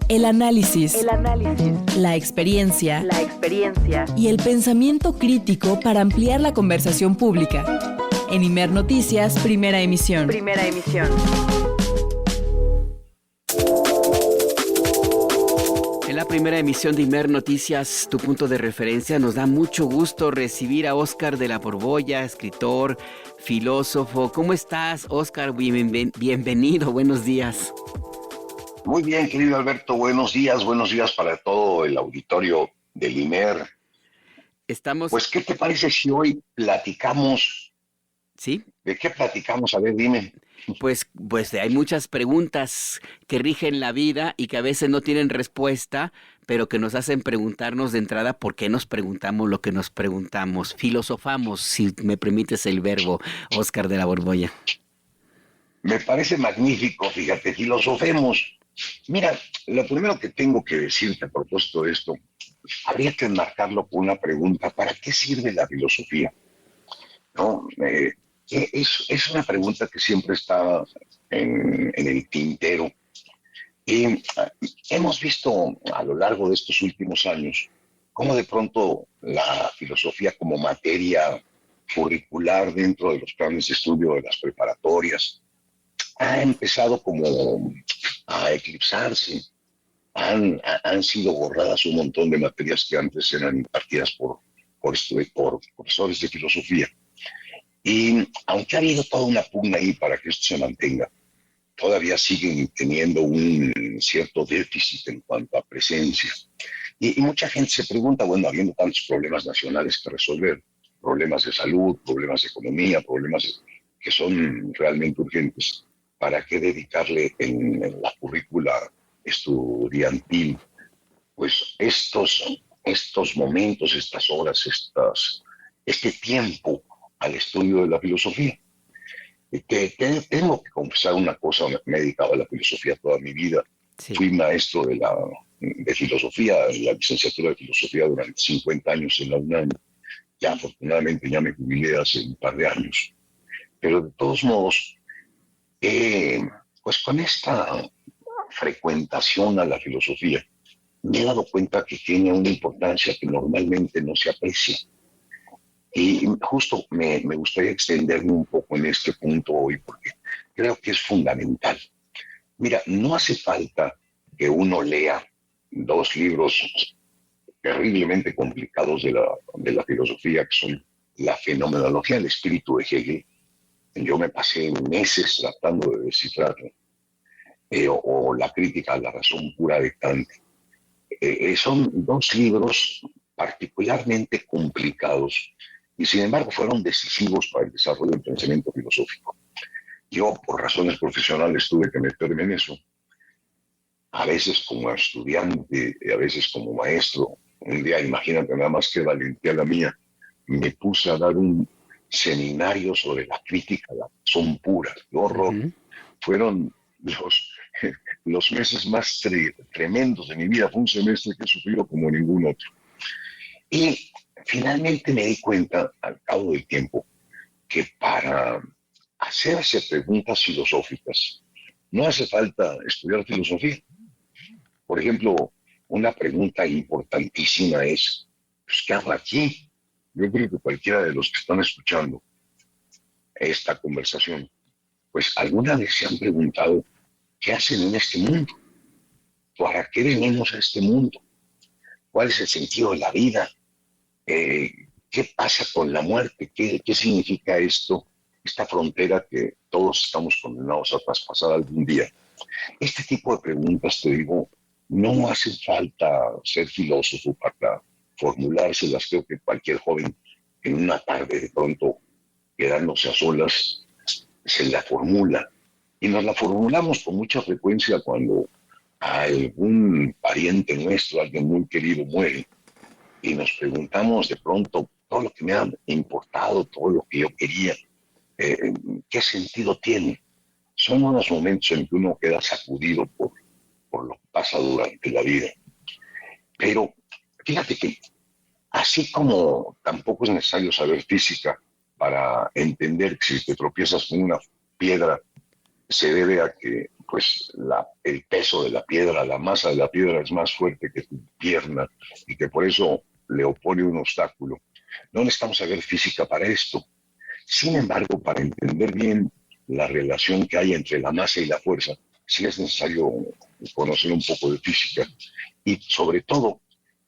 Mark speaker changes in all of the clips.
Speaker 1: El análisis, la experiencia y el pensamiento crítico para ampliar la conversación pública. En Imer Noticias, primera emisión.
Speaker 2: En la primera emisión de Imer Noticias, tu punto de referencia, nos da mucho gusto recibir a Óscar de la Borbolla, escritor, filósofo. ¿Cómo estás, Óscar? Bienvenido, buenos días.
Speaker 3: Muy bien, querido Alberto, buenos días para todo el auditorio del Imer. Pues, ¿qué te parece si hoy platicamos?
Speaker 2: ¿Sí?
Speaker 3: ¿De qué platicamos? A ver, dime.
Speaker 2: Pues hay muchas preguntas que rigen la vida y que a veces no tienen respuesta, pero que nos hacen preguntarnos de entrada por qué nos preguntamos lo que nos preguntamos. Filosofamos, si me permites el verbo, Óscar de la Borbolla.
Speaker 3: Me parece magnífico, fíjate, filosofemos. Mira, lo primero que tengo que decirte a propósito de esto, habría que enmarcarlo con una pregunta: ¿para qué sirve la filosofía? ¿No? Es una pregunta que siempre está en el tintero. Y hemos visto a lo largo de estos últimos años cómo de pronto la filosofía como materia curricular dentro de los planes de estudio de las preparatorias ha empezado como a eclipsarse. Han sido borradas un montón de materias que antes eran impartidas por profesores de filosofía. Y aunque ha habido toda una pugna ahí para que esto se mantenga, todavía siguen teniendo un cierto déficit en cuanto a presencia. Y mucha gente se pregunta, bueno, habiendo tantos problemas nacionales que resolver, problemas de salud, problemas de economía, problemas que son realmente urgentes, ¿para qué dedicarle en la currícula estudiantil pues estos momentos, estas horas, este tiempo al estudio de la filosofía? Tengo que confesar una cosa: me he dedicado a la filosofía toda mi vida.
Speaker 2: Sí.
Speaker 3: Fui maestro de filosofía, en la licenciatura de filosofía durante 50 años en la UNAM. Ya afortunadamente ya me jubilé hace un par de años. Pero de todos modos, pues con esta frecuentación a la filosofía, me he dado cuenta que tiene una importancia que normalmente no se aprecia. Y justo me gustaría extenderme un poco en este punto hoy, porque creo que es fundamental. Mira, no hace falta que uno lea dos libros terriblemente complicados de la filosofía, que son La fenomenología del espíritu de Hegel. Yo me pasé meses tratando de descifrarlo, o La crítica a la razón pura de Kant. Son dos libros particularmente complicados y sin embargo fueron decisivos para el desarrollo del pensamiento filosófico. Yo, por razones profesionales, tuve que meterme en eso, a veces como estudiante, a veces como maestro. Un día, imagínate nada más qué valentía la mía, me puse a dar un seminario sobre la crítica a la razón pura. ¡Qué horror!
Speaker 2: Uh-huh.
Speaker 3: Fueron los meses más tremendos de mi vida. Fue un semestre que he sufrido como ningún otro. Y finalmente me di cuenta, al cabo del tiempo, que para hacerse preguntas filosóficas no hace falta estudiar filosofía. Por ejemplo, una pregunta importantísima es: pues, ¿qué hago aquí? Yo creo que cualquiera de los que están escuchando esta conversación, pues alguna vez se han preguntado: ¿qué hacen en este mundo? ¿Para qué venimos a este mundo? ¿Cuál es el sentido de la vida? ¿Qué pasa con la muerte? ¿Qué significa esto? Esta frontera que todos estamos condenados a traspasar algún día. Este tipo de preguntas, te digo, no hace falta ser filósofo para formulárselas. Creo que cualquier joven en una tarde, de pronto quedándose a solas, se la formula. Y nos la formulamos con mucha frecuencia cuando algún pariente nuestro, alguien muy querido, muere, y nos preguntamos de pronto: todo lo que me ha importado, todo lo que yo quería, ¿qué sentido tiene? Son unos momentos en que uno queda sacudido por lo que pasa durante la vida. Pero fíjate que así como tampoco es necesario saber física para entender que si te tropiezas con una piedra se debe a que pues el peso de la piedra, la masa de la piedra es más fuerte que tu pierna y que por eso le opone un obstáculo. No necesitamos saber física para esto. Sin embargo, para entender bien la relación que hay entre la masa y la fuerza, sí es necesario conocer un poco de física. Y sobre todo,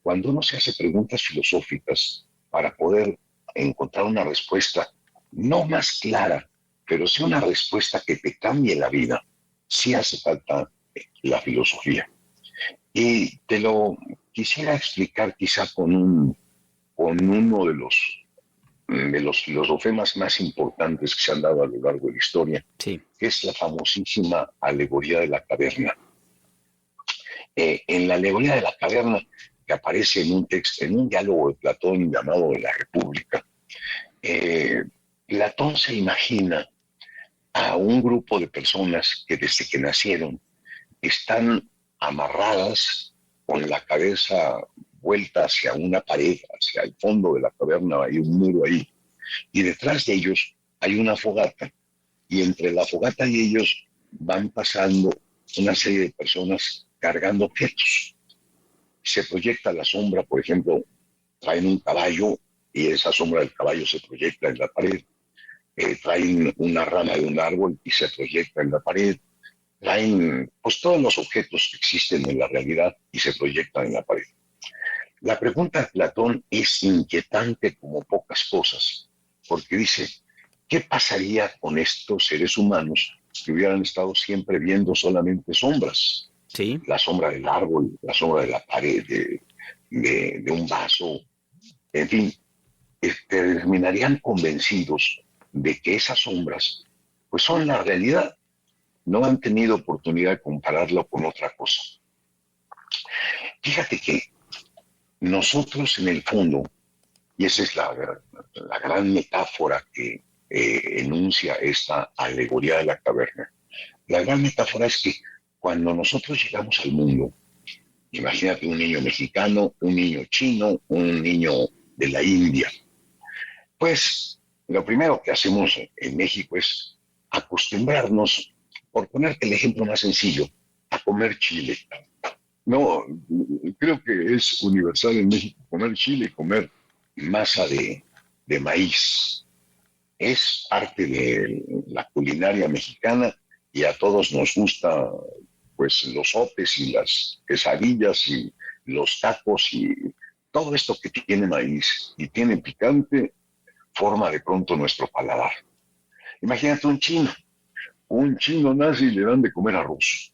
Speaker 3: cuando uno se hace preguntas filosóficas para poder encontrar una respuesta no más clara, pero sí una respuesta que te cambie la vida, sí hace falta la filosofía. Y te lo quisiera explicar quizá con uno de los filosofemas más importantes que se han dado a lo largo de la historia,
Speaker 2: Sí.
Speaker 3: que es la famosísima alegoría de la caverna. En la alegoría de la caverna, que aparece en un texto, en un diálogo de Platón llamado La República, Platón se imagina a un grupo de personas que desde que nacieron están amarradas con la cabeza vuelta hacia una pared, hacia el fondo de la caverna, hay un muro ahí, y detrás de ellos hay una fogata, y entre la fogata y ellos van pasando una serie de personas cargando objetos. Se proyecta la sombra, por ejemplo, traen un caballo y esa sombra del caballo se proyecta en la pared, traen una rama de un árbol y se proyecta en la pared, traen pues todos los objetos que existen en la realidad y se proyectan en la pared. La pregunta de Platón es inquietante como pocas cosas, porque dice, ¿qué pasaría con estos seres humanos que hubieran estado siempre viendo solamente sombras?
Speaker 2: Sí.
Speaker 3: La sombra del árbol, la sombra de la pared, de un vaso, en fin, terminarían convencidos de que esas sombras pues son la realidad. No han tenido oportunidad de compararlo con otra cosa. Fíjate que nosotros en el fondo, y esa es la gran metáfora que enuncia esta alegoría de la caverna, la gran metáfora es que cuando nosotros llegamos al mundo, imagínate un niño mexicano, un niño chino, un niño de la India, pues lo primero que hacemos en México es acostumbrarnos, por ponerte el ejemplo más sencillo, a comer chile. No, creo que es universal en México comer chile y comer masa de maíz. Es parte de la culinaria mexicana y a todos nos gusta pues los sopes y las quesadillas y los tacos y todo esto que tiene maíz y tiene picante forma de pronto nuestro paladar. Imagínate un chino nace y le dan de comer arroz.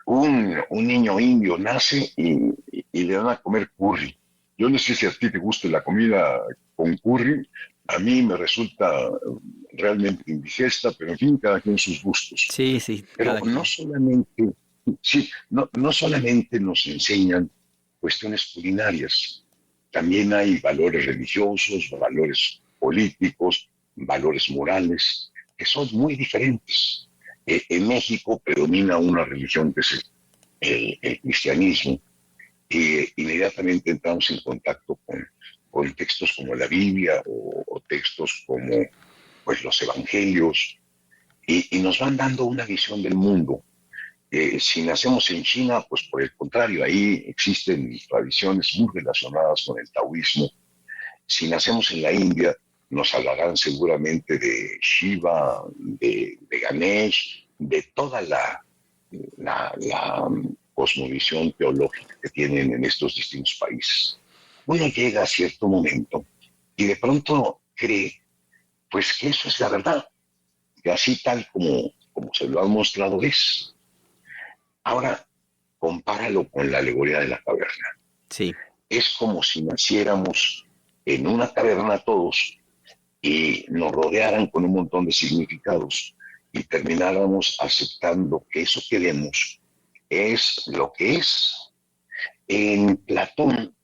Speaker 3: Un niño indio nace y le dan a comer curry. Yo no sé si a ti te gusta la comida con curry, a mí me resulta realmente indigesta, pero en fin, cada quien sus gustos.
Speaker 2: Sí, sí,
Speaker 3: Pero no solamente, sí, no solamente nos enseñan cuestiones culinarias, también hay valores religiosos, valores políticos, valores morales, que son muy diferentes. En México predomina una religión que es el cristianismo, y inmediatamente entramos en contacto con textos como la Biblia o textos como pues, los evangelios, y nos van dando una visión del mundo. Si nacemos en China, pues por el contrario, ahí existen tradiciones muy relacionadas con el taoísmo. Si nacemos en la India, nos hablarán seguramente de Shiva, de Ganesh, de toda la cosmovisión teológica que tienen en estos distintos países. Uno llega a cierto momento y de pronto cree, pues que eso es la verdad, que así tal como se lo han mostrado es. Ahora, compáralo con la alegoría de la caverna.
Speaker 2: Sí.
Speaker 3: Es como si naciéramos en una caverna todos y nos rodearan con un montón de significados y termináramos aceptando que eso que vemos es lo que es. En Platón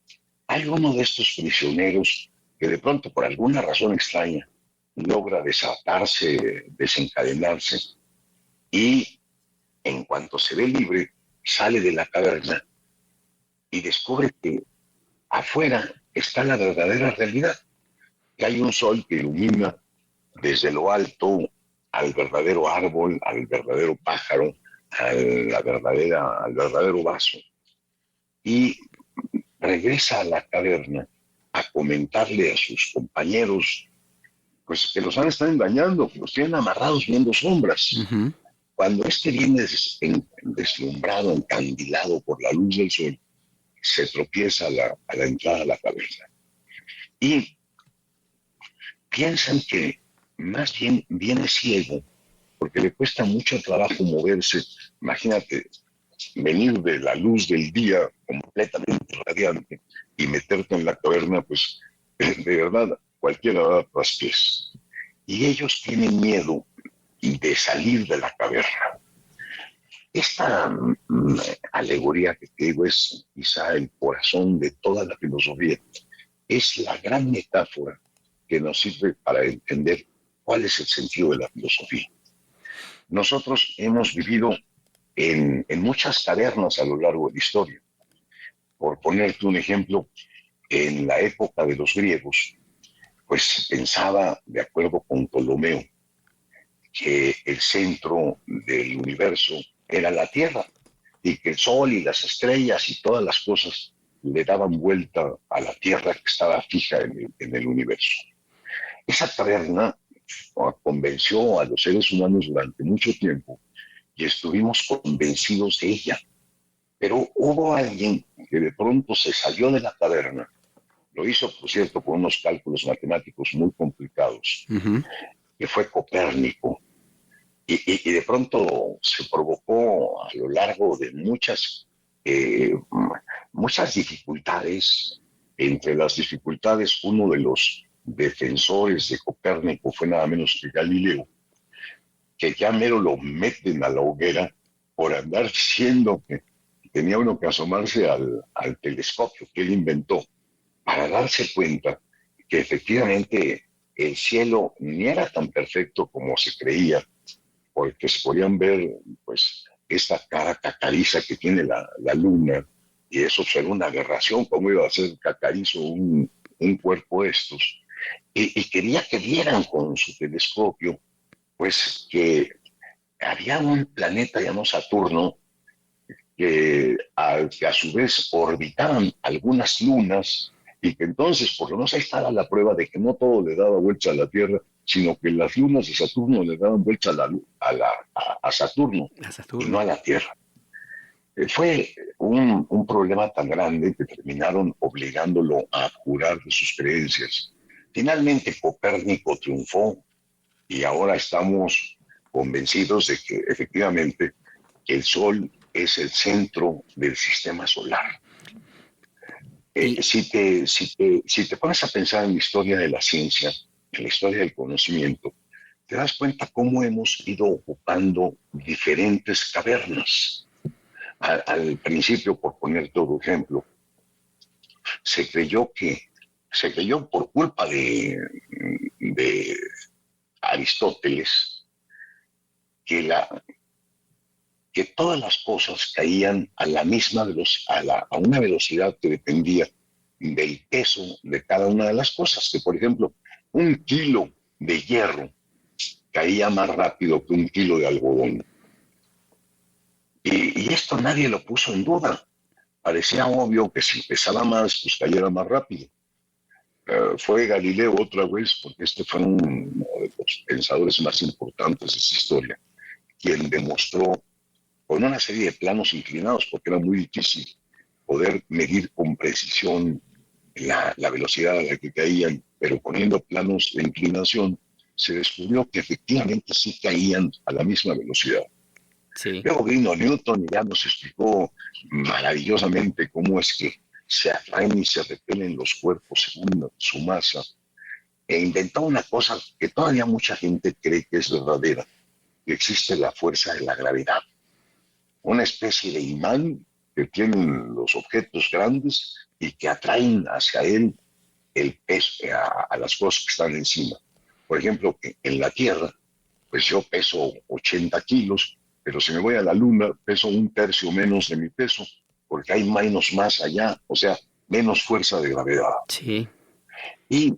Speaker 3: hay uno de estos prisioneros que de pronto por alguna razón extraña logra desatarse, desencadenarse y en cuanto se ve libre sale de la caverna y descubre que afuera está la verdadera realidad, que hay un sol que ilumina desde lo alto al verdadero árbol, al verdadero pájaro, al verdadero vaso, y regresa a la caverna a comentarle a sus compañeros pues que los han estado engañando, que los tienen amarrados viendo sombras.
Speaker 2: Uh-huh.
Speaker 3: Cuando viene deslumbrado, encandilado por la luz del sol, se tropieza a la entrada a la caverna. Y piensan que más bien viene ciego, porque le cuesta mucho trabajo moverse. Imagínate, venir de la luz del día completamente radiante y meterte en la caverna, pues de verdad cualquiera da traspiés. Y ellos tienen miedo de salir de la caverna. Esta alegoría que te digo es quizá el corazón de toda la filosofía. Es la gran metáfora que nos sirve para entender cuál es el sentido de la filosofía. Nosotros hemos vivido en muchas cavernas a lo largo de la historia. Por ponerte un ejemplo, en la época de los griegos, pues se pensaba, de acuerdo con Ptolomeo, que el centro del universo era la Tierra y que el Sol y las estrellas y todas las cosas le daban vuelta a la Tierra que estaba fija en el universo. Esa caverna convenció a los seres humanos durante mucho tiempo y estuvimos convencidos de ella. Pero hubo alguien que de pronto se salió de la caverna. Lo hizo, por cierto, con unos cálculos matemáticos muy complicados, uh-huh, que fue Copérnico. Y de pronto se provocó a lo largo de muchas dificultades. Entre las dificultades, uno de los defensores de Copérnico fue nada menos que Galileo, que ya mero lo meten a la hoguera por andar diciendo que tenía uno que asomarse al telescopio que él inventó, para darse cuenta que efectivamente el cielo ni era tan perfecto como se creía, porque se podían ver pues esta cara cacariza que tiene la luna, y eso era una aberración, cómo iba a ser cacarizo un cuerpo de estos, y quería que vieran con su telescopio pues que había un planeta llamado Saturno, que a su vez orbitaban algunas lunas, y que entonces por lo menos ahí estaba la prueba de que no todo le daba vuelta a la Tierra, sino que las lunas de Saturno le daban vuelta a Saturno, y no a la Tierra. Fue un problema tan grande que terminaron obligándolo a jurar de sus creencias. Finalmente Copérnico triunfó y ahora estamos convencidos de que efectivamente el Sol es el centro del sistema solar. Si te pones a pensar en la historia de la ciencia, en la historia del conocimiento, te das cuenta cómo hemos ido ocupando diferentes cavernas. Al principio, por poner todo ejemplo, se creyó por culpa de Aristóteles que todas las cosas caían a la misma velocidad, a una velocidad que dependía del peso de cada una de las cosas. Que, por ejemplo, 1 kilo de hierro caía más rápido que 1 kilo de algodón. Y esto nadie lo puso en duda. Parecía obvio que si pesaba más, pues cayera más rápido. Fue Galileo otra vez, porque este fue uno de los pensadores más importantes de esa historia, quien demostró con una serie de planos inclinados, porque era muy difícil poder medir con precisión la velocidad a la que caían, pero poniendo planos de inclinación, se descubrió que efectivamente sí caían a la misma velocidad. Sí. Luego vino Newton y ya nos explicó maravillosamente cómo es que se atraen y se repelen los cuerpos según su masa, e inventó una cosa que todavía mucha gente cree que es verdadera, que existe la fuerza de la gravedad. Una especie de imán que tienen los objetos grandes y que atraen hacia él el peso, a las cosas que están encima. Por ejemplo, en la Tierra, pues yo peso 80 kilos, pero si me voy a la Luna, peso 1/3 menos de mi peso, porque hay menos masa allá, o sea, menos fuerza de gravedad.
Speaker 2: Sí.
Speaker 3: Y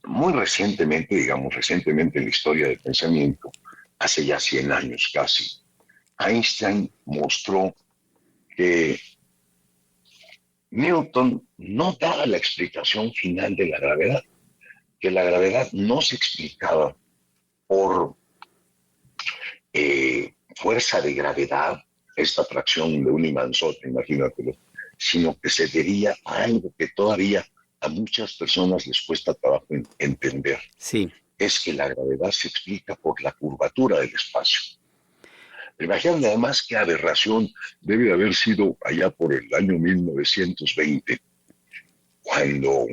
Speaker 3: muy recientemente en la historia del pensamiento, hace ya 100 años casi, Einstein mostró que Newton no daba la explicación final de la gravedad, que la gravedad no se explicaba por fuerza de gravedad, esta atracción de un imanzote, imagínatelo, sino que se debía a algo que todavía a muchas personas les cuesta trabajo entender.
Speaker 2: Sí.
Speaker 3: Es que la gravedad se explica por la curvatura del espacio. Imagínate además qué aberración debe de haber sido allá por el año 1920, cuando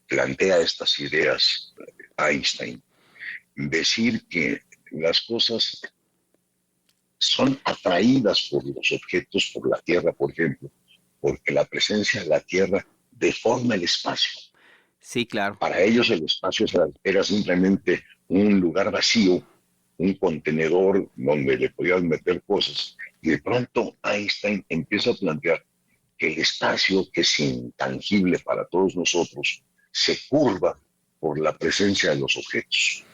Speaker 3: plantea estas ideas Einstein, decir que las cosas son atraídas por los objetos, por la Tierra, por ejemplo, porque la presencia de la Tierra deforma el espacio.
Speaker 2: Sí, claro.
Speaker 3: Para ellos el espacio era simplemente un lugar vacío, un contenedor donde le podían meter cosas. Y de pronto Einstein empieza a plantear que el espacio, que es intangible para todos nosotros, se curva por la presencia de los objetos.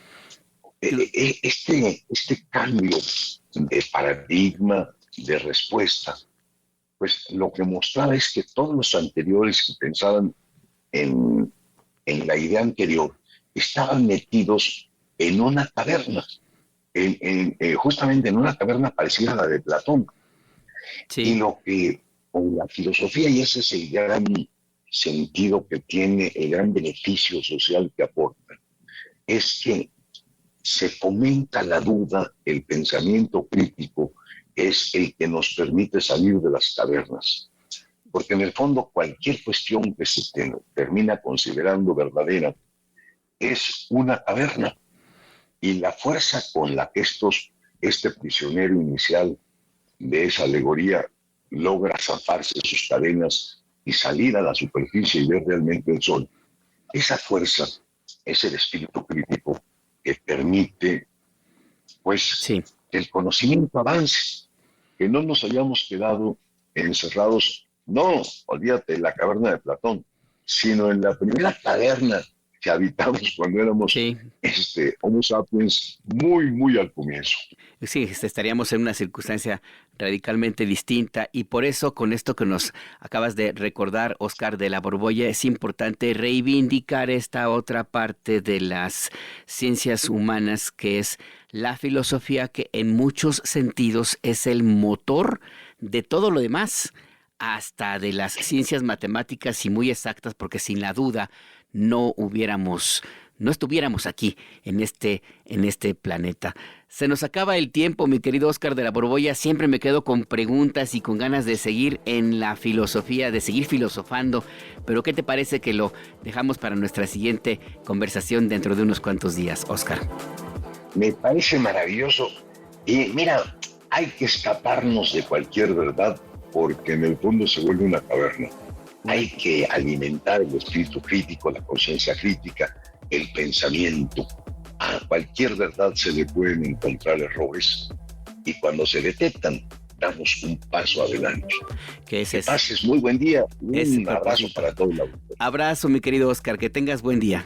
Speaker 3: Este cambio de paradigma, de respuesta, pues lo que mostraba es que todos los anteriores que pensaban en la idea anterior estaban metidos en una caverna, justamente en una caverna parecida a la de Platón.
Speaker 2: Sí.
Speaker 3: Y lo que con la filosofía, y ese es el gran sentido que tiene, el gran beneficio social que aporta, es que se fomenta la duda, el pensamiento crítico es el que nos permite salir de las cavernas. Porque en el fondo cualquier cuestión que se termina considerando verdadera es una caverna. Y la fuerza con la que este prisionero inicial de esa alegoría logra zafarse de sus cadenas y salir a la superficie y ver realmente el sol, esa fuerza es el espíritu crítico que permite, pues,
Speaker 2: sí,
Speaker 3: que el conocimiento avance, que no nos hayamos quedado encerrados, no, olvídate, en la caverna de Platón, sino en la primera caverna que habitamos cuando éramos Homo sapiens muy, muy al comienzo.
Speaker 2: Sí, estaríamos en una circunstancia radicalmente distinta y por eso con esto que nos acabas de recordar, Óscar de la Borbolla, es importante reivindicar esta otra parte de las ciencias humanas que es la filosofía, que en muchos sentidos es el motor de todo lo demás, hasta de las ciencias matemáticas y muy exactas, porque sin la duda no estuviéramos aquí en este planeta. Se nos acaba el tiempo, mi querido Óscar de la Borbolla. Siempre me quedo con preguntas y con ganas de seguir en la filosofía, de seguir filosofando. Pero ¿qué te parece que lo dejamos para nuestra siguiente conversación dentro de unos cuantos días, Óscar?
Speaker 3: Me parece maravilloso. Y mira, hay que escaparnos de cualquier verdad porque en el fondo se vuelve una caverna. Hay que alimentar el espíritu crítico, la conciencia crítica, el pensamiento. A cualquier verdad se le pueden encontrar errores y cuando se detectan, damos un paso adelante.
Speaker 2: Que
Speaker 3: pases muy buen día. Un abrazo para todos.
Speaker 2: Abrazo, mi querido Óscar, que tengas buen día.